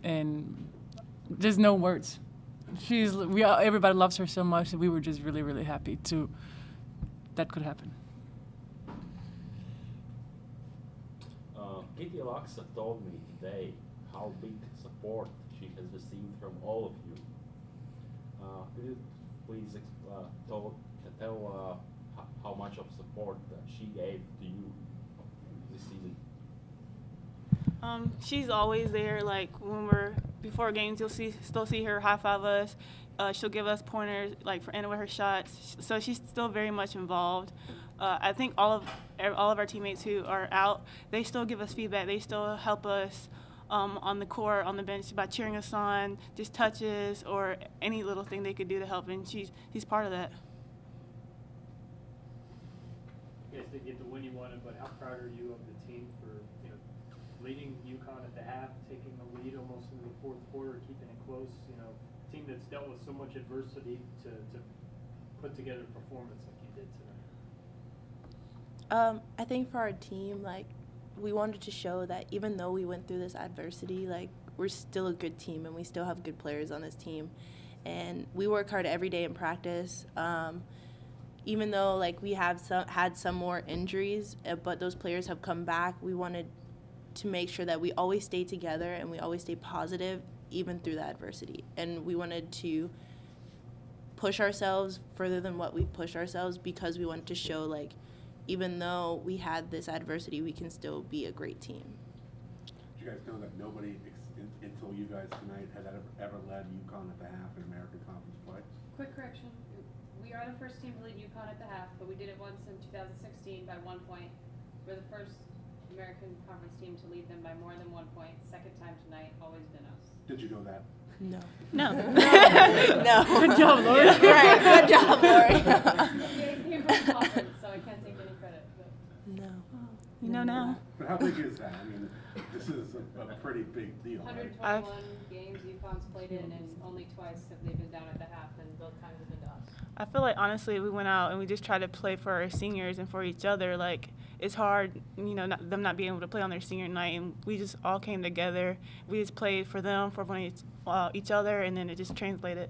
and there's no words. Everybody loves her so much that we were just really, really happy that could happen. Katie Alexa told me today how big support she has received from all of you. Could you please tell how much of support she gave to you this season? She's always there. Like before games, you'll still see her high five us. She'll give us pointers like for ending with her shots. So she's still very much involved. I think all of our teammates who are out, they still give us feedback. They still help us on the court, on the bench by cheering us on, just touches or any little thing they could do to help. And she's part of that. You guys didn't get the win you wanted, but how proud are you of the team for leading UConn at the half, taking the lead almost into the fourth quarter, keeping it close? A team that's dealt with so much adversity to put together a performance like you did tonight. I think for our team, we wanted to show that even though we went through this adversity, we're still a good team and we still have good players on this team. And we work hard every day in practice. Even though we have had some more injuries, but those players have come back, we wanted to make sure that we always stay together and we always stay positive even through the adversity. And we wanted to push ourselves further than what we pushed ourselves because we wanted to show even though we had this adversity, we can still be a great team. Did you guys know that nobody until you guys tonight had ever led UConn at the half in American Conference play? Quick correction. We are the first team to lead UConn at the half, but we did it once in 2016 by 1 point. We're the first American Conference team to lead them by more than 1 point. Second time tonight, always been us. Did you know that? No. No. No. Good job, Lori. Right. Good job, Lori. He came from the conference, so I can't take any credit. But. No. You know now. But how big is that? I mean, this is a pretty big deal, right? 121 games UConn's played in, and only twice have they been down at the half, and both times have been to us. I feel like honestly we went out and we just tried to play for our seniors and for each other. It's hard, them not being able to play on their senior night, and we just all came together. We just played for them, for each other, and then it just translated.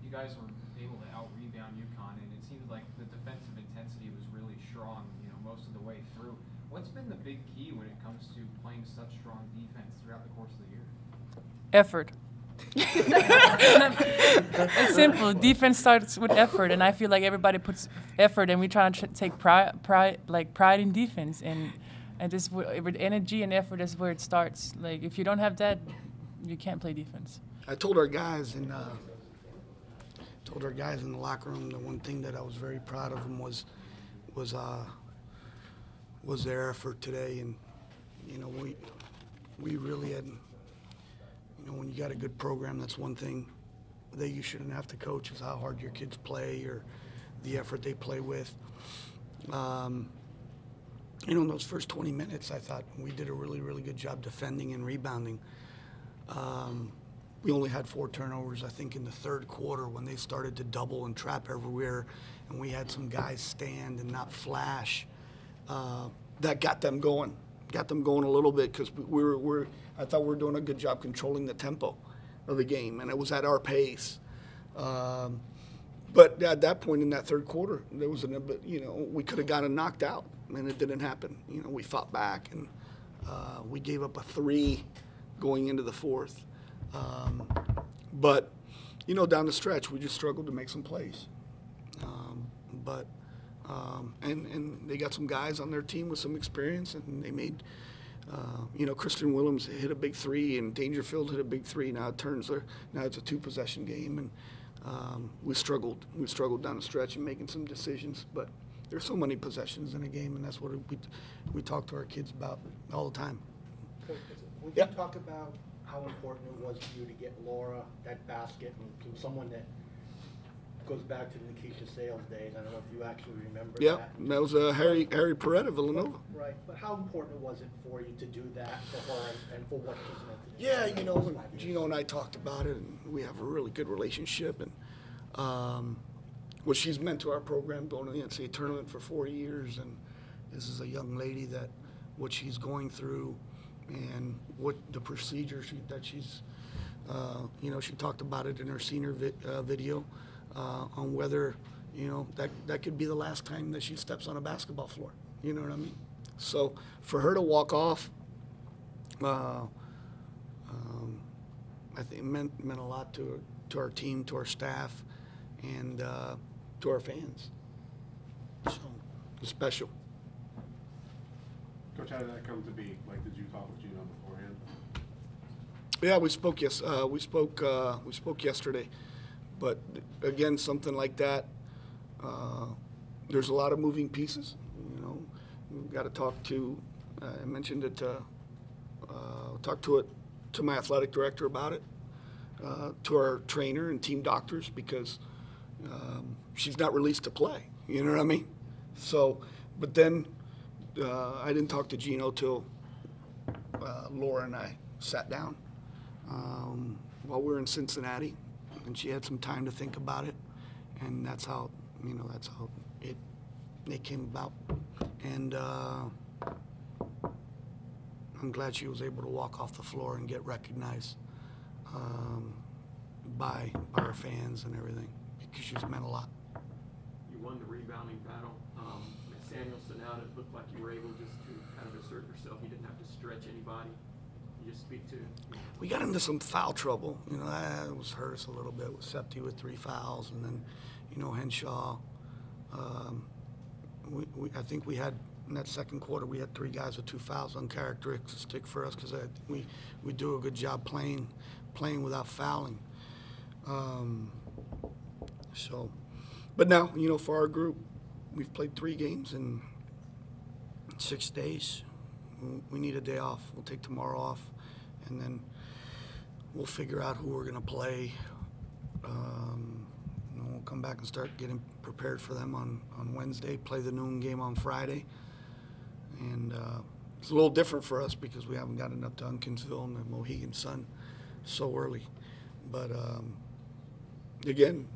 You guys were able to out-rebound UConn, and it seems like the defensive intensity was really strong, most of the way through. What's been the big key when it comes to playing such strong defense throughout the course of the year? Effort. It's simple. Defense starts with effort, and I feel like everybody puts effort, and we try to take pride in defense, and just with energy and effort is where it starts. If you don't have that, you can't play defense. I told our guys in the locker room the one thing that I was very proud of them was their effort today, and we really had. When you got a good program, that's one thing that you shouldn't have to coach is how hard your kids play or the effort they play with. In those first 20 minutes, I thought we did a really, really good job defending and rebounding. We only had 4 turnovers, I think, in the third quarter when they started to double and trap everywhere, and we had some guys stand and not flash. That got them going a little bit because I thought we were doing a good job controlling the tempo of the game, and it was at our pace. But at that point in that third quarter, there was we could have gotten knocked out, and it didn't happen. We fought back, and we gave up a 3 going into the fourth. But down the stretch, we just struggled to make some plays. And they got some guys on their team with some experience, and they made. Christian Willems hit a big 3, and Dangerfield hit a big 3. Now it's a 2-possession game, and we struggled down the stretch in making some decisions. But there's so many possessions in a game, and that's what we talk to our kids about all the time. Coach, would you talk about how important it was to you to get Laura that basket and someone that goes back to the Nikisha Sales days? I don't know if you actually remember that. Yeah, that was Harry Perretta of Villanova. Right, but how important was it for you to do that for her and for what she's meant to do? Yeah, Gino and I talked about it, and we have a really good relationship. And what she's meant to our program, going to the NCAA tournament for 4 years, and this is a young lady that what she's going through and what the procedure that she's, she talked about it in her senior video on whether, that could be the last time that she steps on a basketball floor. You know what I mean? So for her to walk off, I think it meant a lot to our team, to our staff, and to our fans. So it's special. Coach, how did that come to be? Like, did you talk with Gino beforehand? Yeah, we spoke. Yes, we spoke yesterday. But again, something like that, there's a lot of moving pieces. We've got to talk to. I mentioned it. Talk to my athletic director about it. To our trainer and team doctors, because she's not released to play. You know what I mean? So, but then I didn't talk to Gino till Laura and I sat down while we were in Cincinnati, and she had some time to think about it, and that's how it came about. And I'm glad she was able to walk off the floor and get recognized by our fans and everything, because she's meant a lot. You won the rebounding battle. Samuelson out, it looked like you were able just to kind of assert yourself. You didn't have to stretch anybody. You just speak to. We got into some foul trouble. That was hurt us a little bit with Septi with 3 fouls, and then, Henshaw. I think we had in that second quarter we had 3 guys with 2 fouls, uncharacteristic for us, because we do a good job playing without fouling. But now, for our group, we've played 3 games in 6 days. We need a day off. We'll take tomorrow off, and then we'll figure out who we're going to play. We'll come back and start getting prepared for them on Wednesday, play the noon game on Friday. And it's a little different for us because we haven't gotten up to Unkinsville and the Mohegan Sun so early. But again,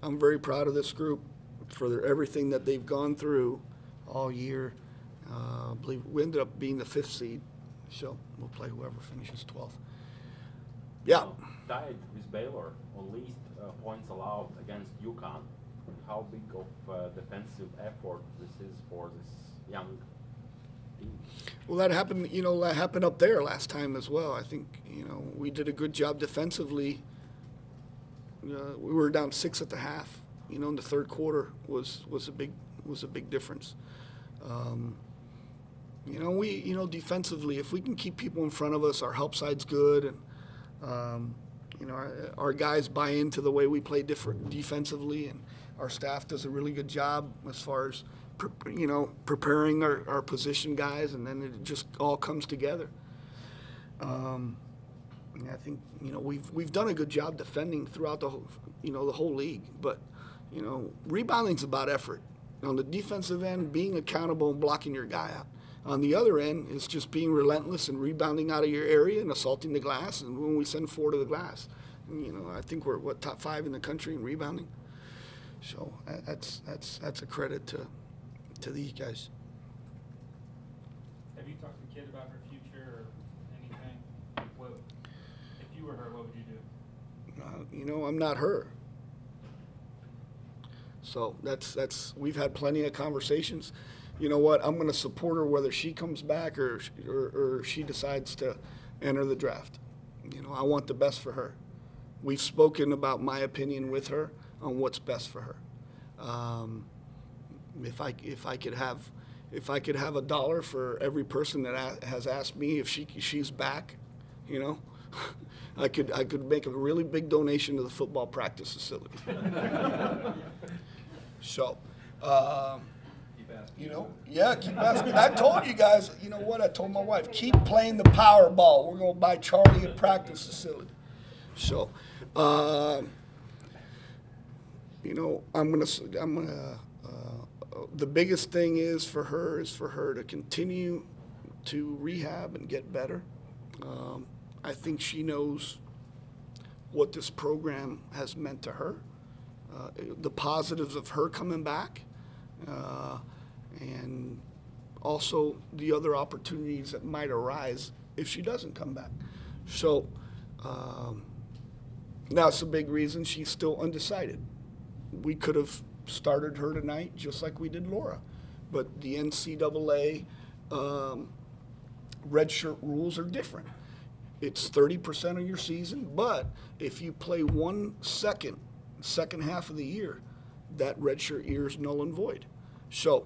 I'm very proud of this group for everything that they've gone through all year. I believe we ended up being the 5th seed, so we'll play whoever finishes 12th. Yeah. Tied with Baylor on least points allowed against UCONN. How big of defensive effort this is for this young team? Well, that happened. That happened up there last time as well. I think we did a good job defensively. We were down 6 at the half. In the third quarter was a big difference. Defensively, if we can keep people in front of us, our help side's good, and our guys buy into the way we play defensively, and our staff does a really good job as far as preparing our position guys, and then it just all comes together. I think we've done a good job defending throughout the whole league, but rebounding's about effort. On the defensive end, being accountable and blocking your guy out. On the other end, it's just being relentless and rebounding out of your area and assaulting the glass. And when we send 4 to the glass, I think we're top 5 in the country in rebounding. So that's a credit to these guys. Have you talked to the kid about her future or anything? If you were her, what would you do? I'm not her. So we've had plenty of conversations. You know what? I'm going to support her whether she comes back or she decides to enter the draft. I want the best for her. We've spoken about my opinion with her on what's best for her. If I could have $1 for every person that has asked me if she's back, I could make a really big donation to the football practice facility. So, keep asking. I told you guys, I told my wife, keep playing the Powerball. We're going to buy Charlie a practice facility. So, the biggest thing is for her to continue to rehab and get better. I think she knows what this program has meant to her, the positives of her coming back, and also the other opportunities that might arise if she doesn't come back. So that's a big reason she's still undecided. We could have started her tonight just like we did Laura, but the NCAA redshirt rules are different. It's 30% of your season, but if you play second half of the year, that redshirt year is null and void. So